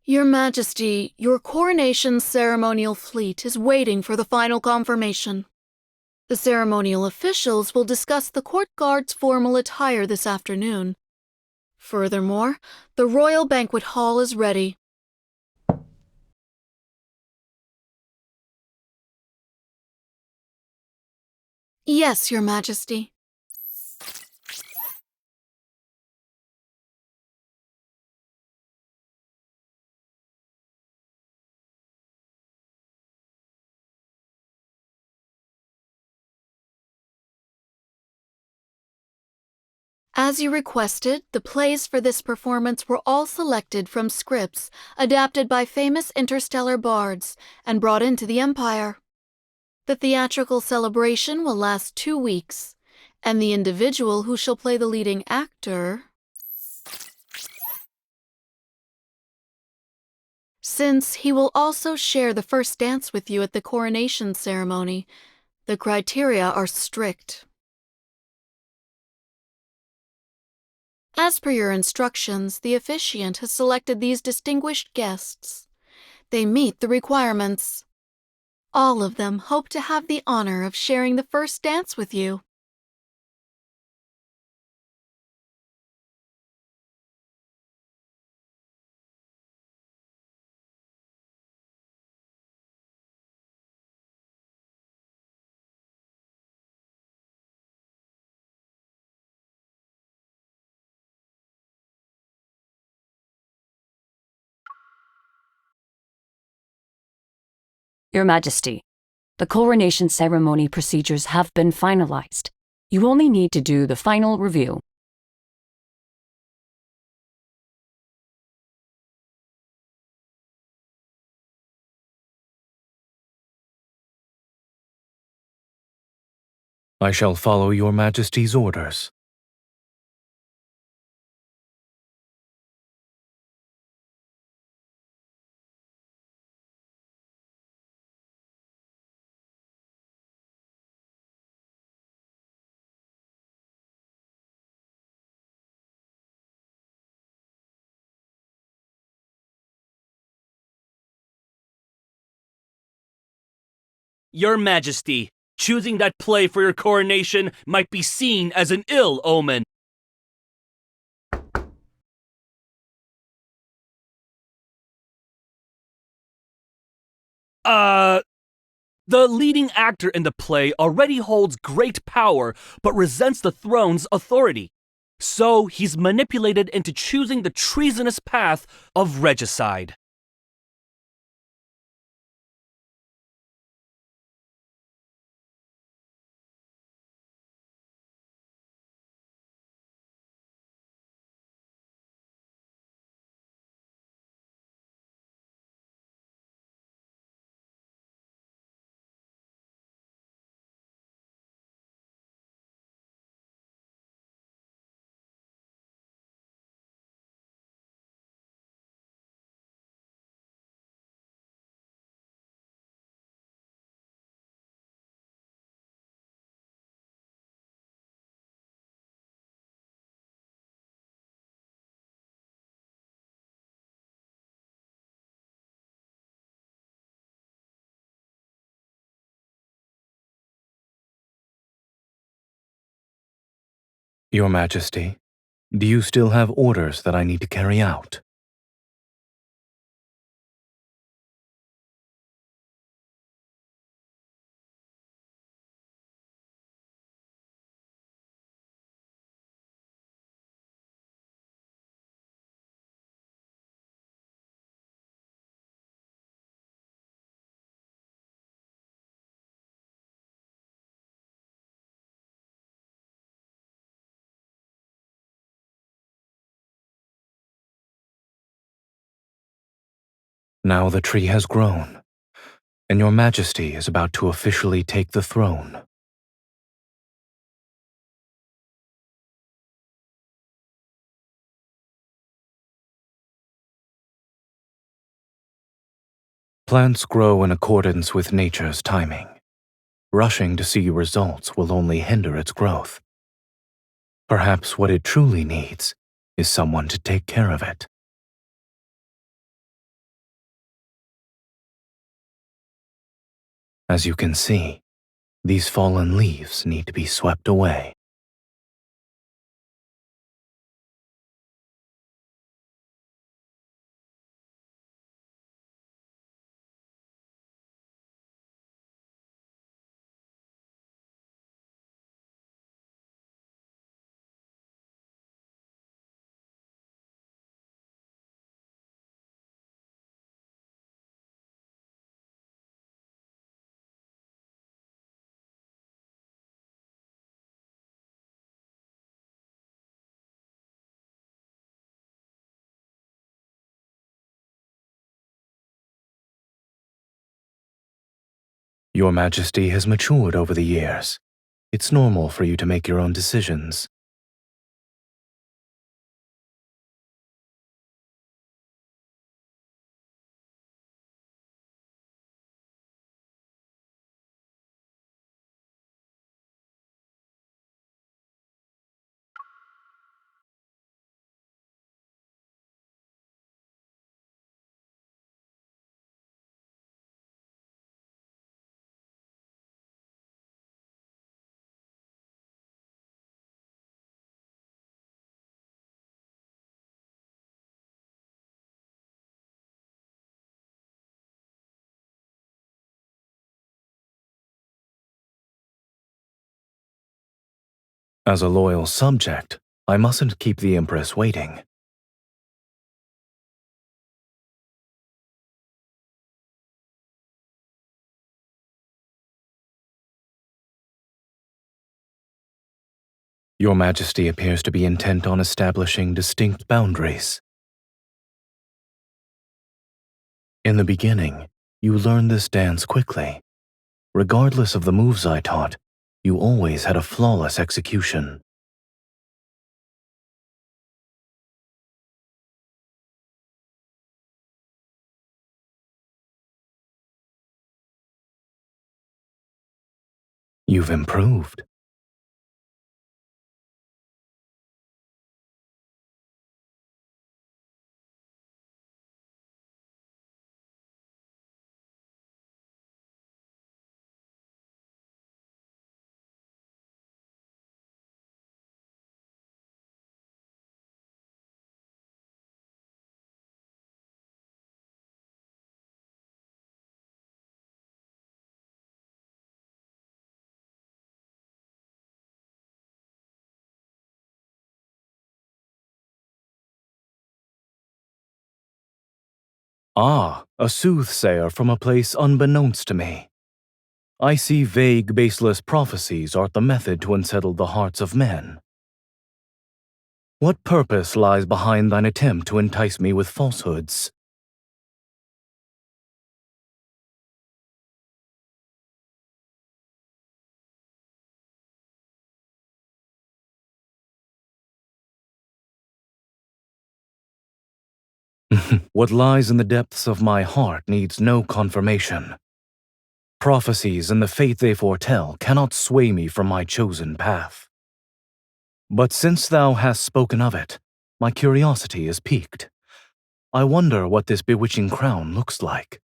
Your Majesty, your coronation ceremonial fleet is waiting for the final confirmation. The ceremonial officials will discuss the court guard's formal attire this afternoon. Furthermore, the royal banquet hall is ready. Yes, Your Majesty. As you requested, the plays for this performance were all selected from scripts adapted by famous interstellar bards and brought into the Empire. The theatrical celebration will last 2 weeks, and the individual who shall play the leading actor... Since he will also share the first dance with you at the coronation ceremony, the criteria are strict. As per your instructions, the officiant has selected these distinguished guests. They meet the requirements. All of them hope to have the honor of sharing the first dance with you. Your Majesty, the coronation ceremony procedures have been finalized. You only need to do the final review. I shall follow Your Majesty's orders. Your Majesty, choosing that play for your coronation might be seen as an ill omen. The leading actor in the play already holds great power, but resents the throne's authority. So he's manipulated into choosing the treasonous path of regicide. Your Majesty, do you still have orders that I need to carry out? Now the tree has grown, and Your Majesty is about to officially take the throne. Plants grow in accordance with nature's timing. Rushing to see results will only hinder its growth. Perhaps what it truly needs is someone to take care of it. As you can see, these fallen leaves need to be swept away. Your Majesty has matured over the years. It's normal for you to make your own decisions. As a loyal subject, I mustn't keep the Empress waiting. Your Majesty appears to be intent on establishing distinct boundaries. In the beginning, you learned this dance quickly. Regardless of the moves I taught, you always had a flawless execution. You've improved. Ah, a soothsayer from a place unbeknownst to me. I see vague, baseless prophecies are the method to unsettle the hearts of men. What purpose lies behind thine attempt to entice me with falsehoods? What lies in the depths of my heart needs no confirmation. Prophecies and the fate they foretell cannot sway me from my chosen path. But since thou hast spoken of it, my curiosity is piqued. I wonder what this bewitching crown looks like.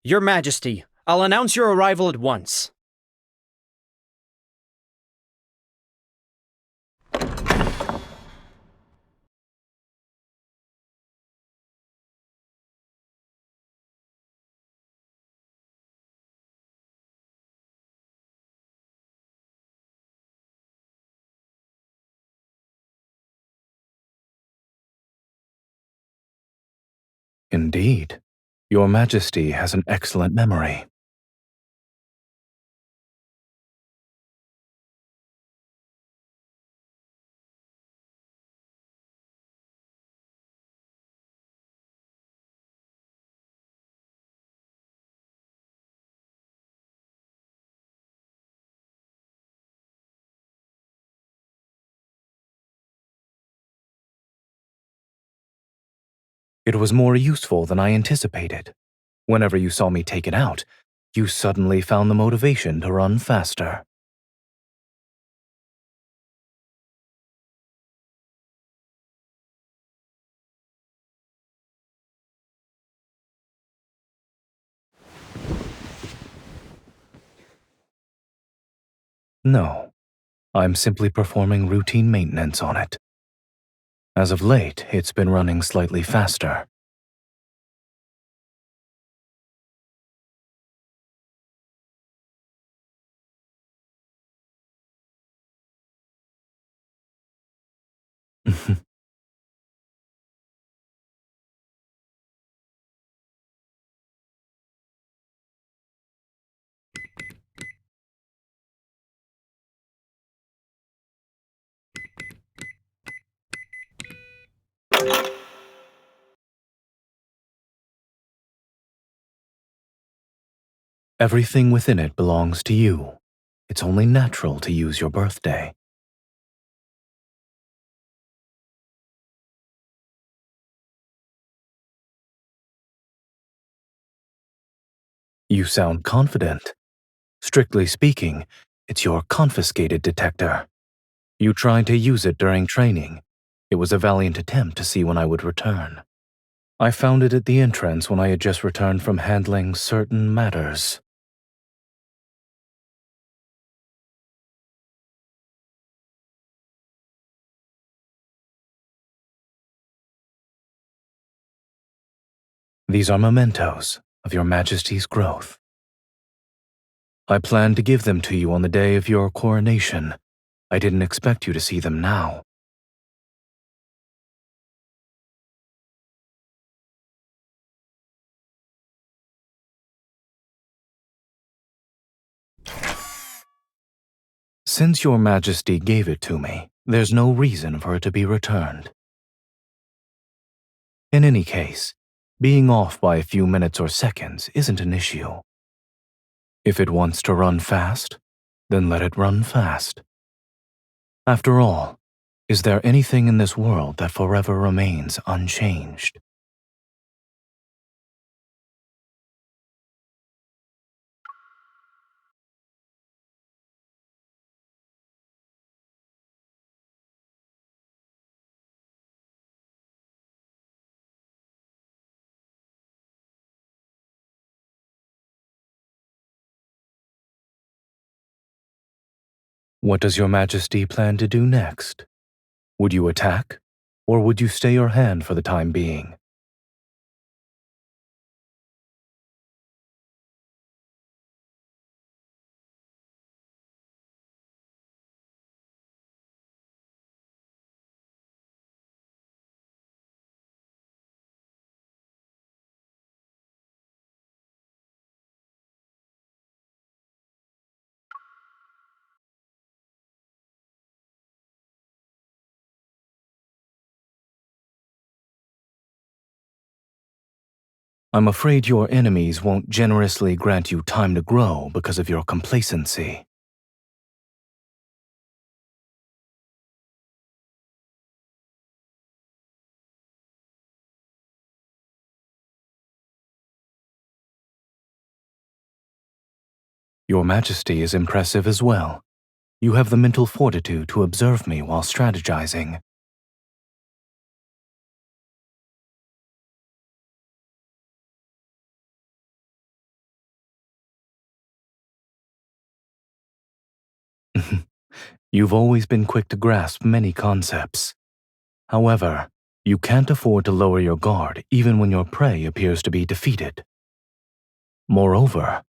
Your Majesty, I'll announce your arrival at once. Indeed, Your Majesty has an excellent memory. It was more useful than I anticipated. Whenever you saw me take it out, you suddenly found the motivation to run faster. No, I'm simply performing routine maintenance on it. As of late, it's been running slightly faster. Everything within it belongs to you. It's only natural to use your birthday. You sound confident. Strictly speaking, it's your confiscated detector. You tried to use it during training. It was a valiant attempt to see when I would return. I found it at the entrance when I had just returned from handling certain matters. These are mementos of your Majesty's growth. I planned to give them to you on the day of your coronation. I didn't expect you to see them now. Since your Majesty gave it to me, there's no reason for it to be returned. In any case, being off by a few minutes or seconds isn't an issue. If it wants to run fast, then let it run fast. After all, is there anything in this world that forever remains unchanged? What does your Majesty plan to do next? Would you attack, or would you stay your hand for the time being? I'm afraid your enemies won't generously grant you time to grow because of your complacency. Your Majesty is impressive as well. You have the mental fortitude to observe me while strategizing. You've always been quick to grasp many concepts. However, you can't afford to lower your guard even when your prey appears to be defeated. Moreover,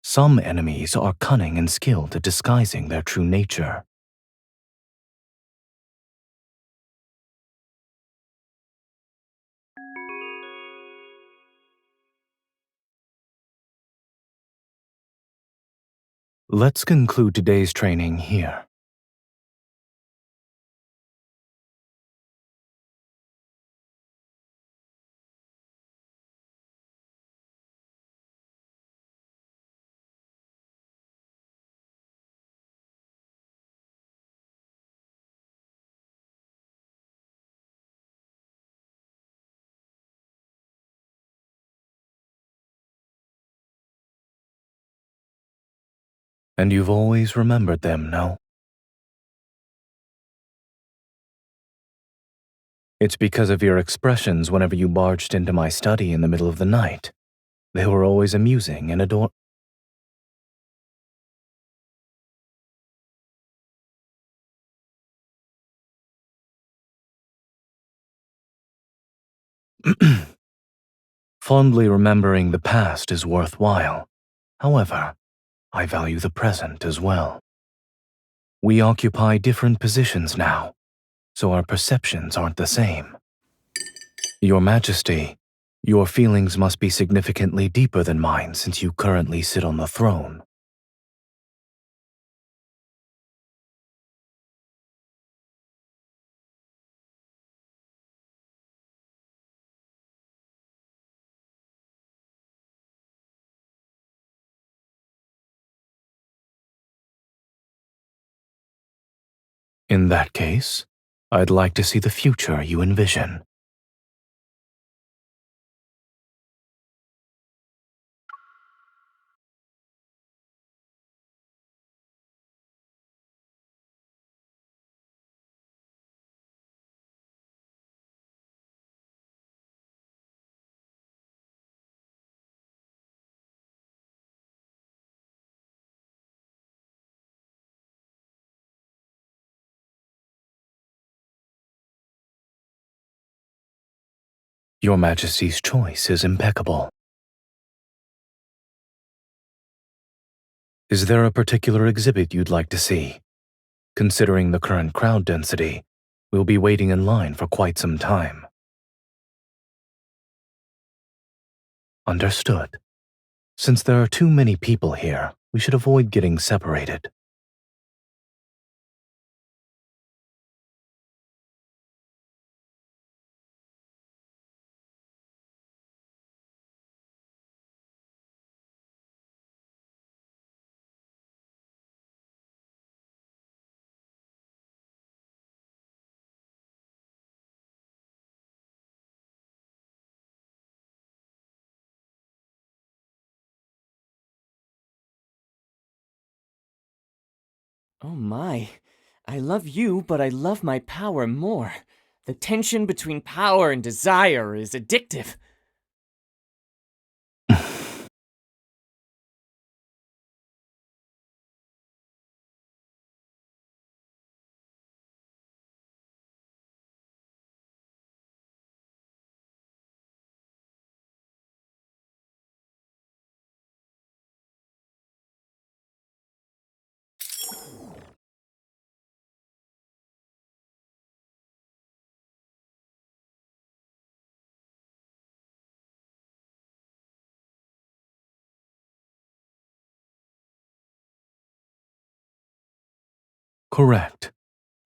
some enemies are cunning and skilled at disguising their true nature. Let's conclude today's training here. And you've always remembered them, no? It's because of your expressions whenever you barged into my study in the middle of the night. They were always amusing and Fondly remembering the past is worthwhile. However, I value the present as well. We occupy different positions now, so our perceptions aren't the same. Your Majesty, your feelings must be significantly deeper than mine since you currently sit on the throne. In that case, I'd like to see the future you envision. Your Majesty's choice is impeccable. Is there a particular exhibit you'd like to see? Considering the current crowd density, we'll be waiting in line for quite some time. Understood. Since there are too many people here, we should avoid getting separated. Oh my. I love you, but I love my power more. The tension between power and desire is addictive. Correct.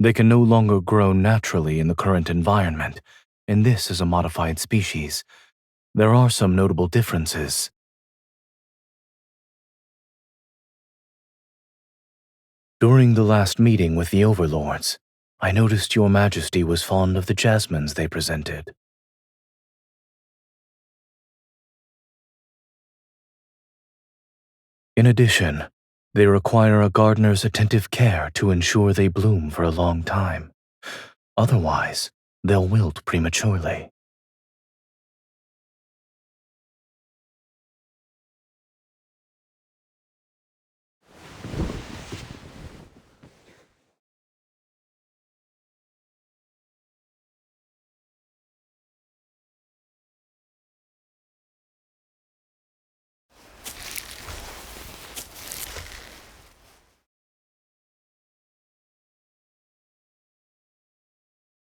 They can no longer grow naturally in the current environment, and this is a modified species. There are some notable differences. During the last meeting with the overlords, I noticed Your Majesty was fond of the jasmines they presented. In addition, they require a gardener's attentive care to ensure they bloom for a long time. Otherwise, they'll wilt prematurely.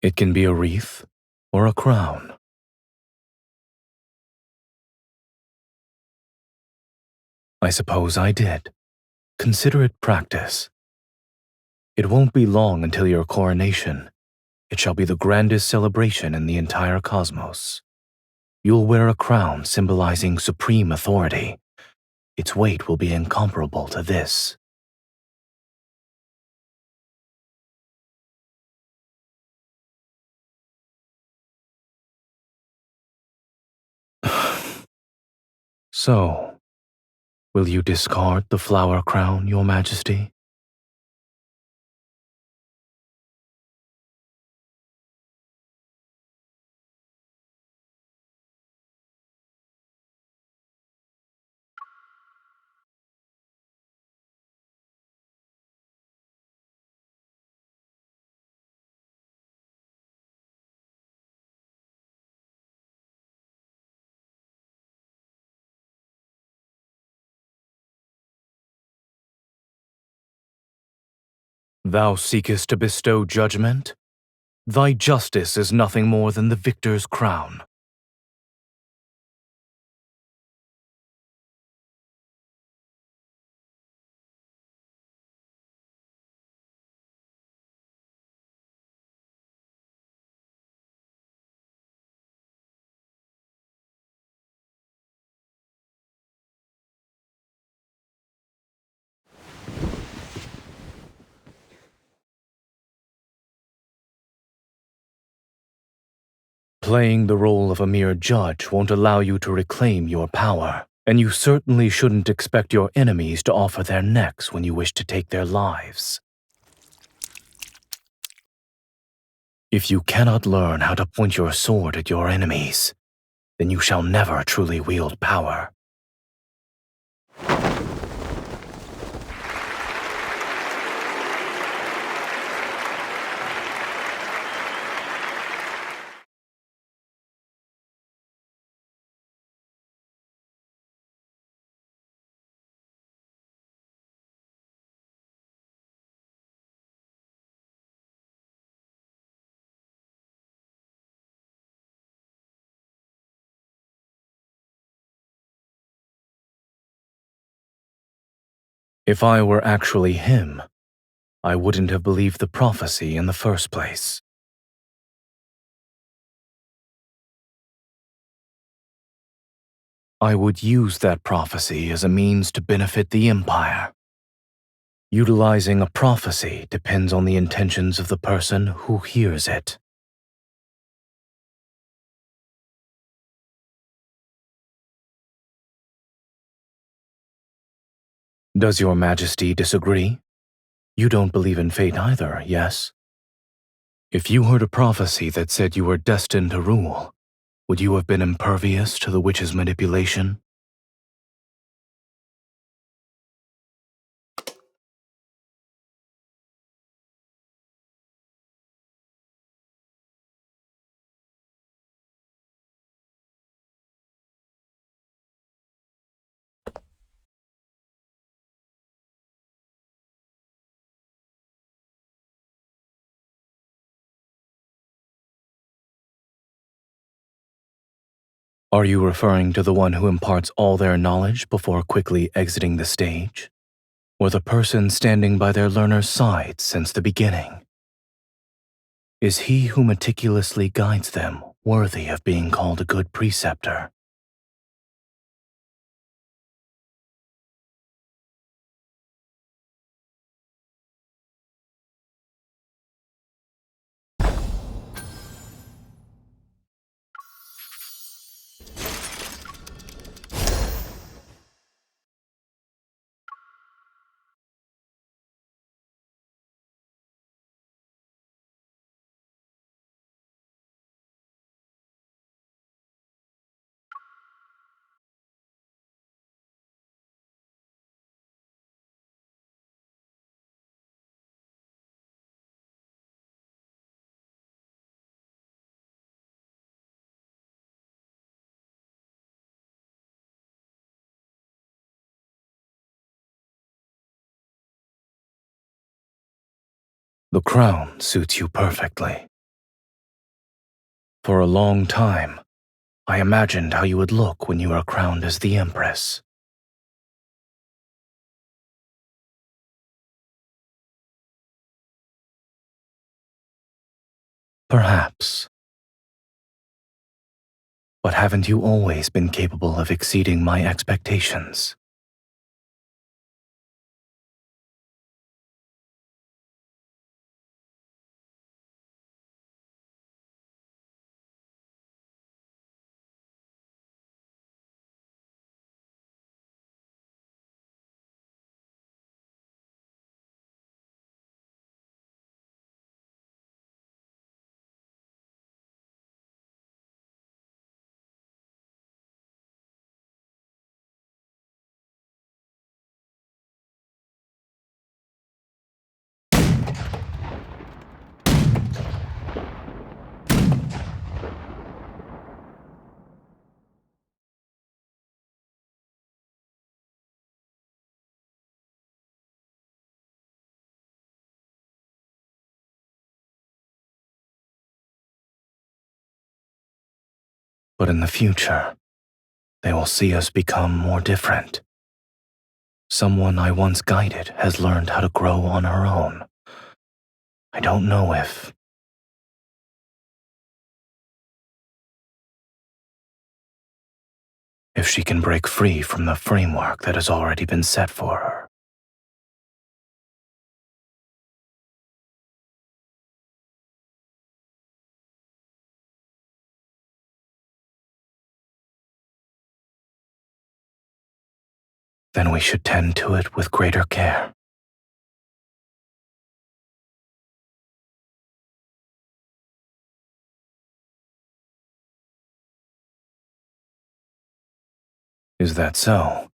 It can be a wreath or a crown. I suppose I did. Consider it practice. It won't be long until your coronation. It shall be the grandest celebration in the entire cosmos. You'll wear a crown symbolizing supreme authority. Its weight will be incomparable to this. So, Will you discard the flower crown, Your Majesty? Thou seekest to bestow judgment? Thy justice is nothing more than the victor's crown. Playing the role of a mere judge won't allow you to reclaim your power, and you certainly shouldn't expect your enemies to offer their necks when you wish to take their lives. If you cannot learn how to point your sword at your enemies, then you shall never truly wield power. If I were actually him, I wouldn't have believed the prophecy in the first place. I would use that prophecy as a means to benefit the Empire. Utilizing a prophecy depends on the intentions of the person who hears it. Does Your Majesty disagree? You don't believe in fate either, yes? If you heard a prophecy that said you were destined to rule, would you have been impervious to the witch's manipulation? Are you referring to the one who imparts all their knowledge before quickly exiting the stage? Or the person standing by their learner's side since the beginning? Is he who meticulously guides them worthy of being called a good preceptor? The crown suits you perfectly. For a long time, I imagined how you would look when you are crowned as the Empress. Perhaps. But haven't you always been capable of exceeding my expectations? But in the future, they will see us become more different. Someone I once guided has learned how to grow on her own. I don't know if she can break free from the framework that has already been set for her. Then we should tend to it with greater care. Is that so?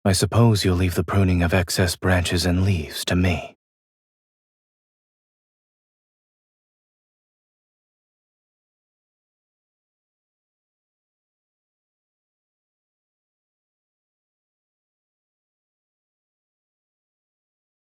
I suppose you'll leave the pruning of excess branches and leaves to me.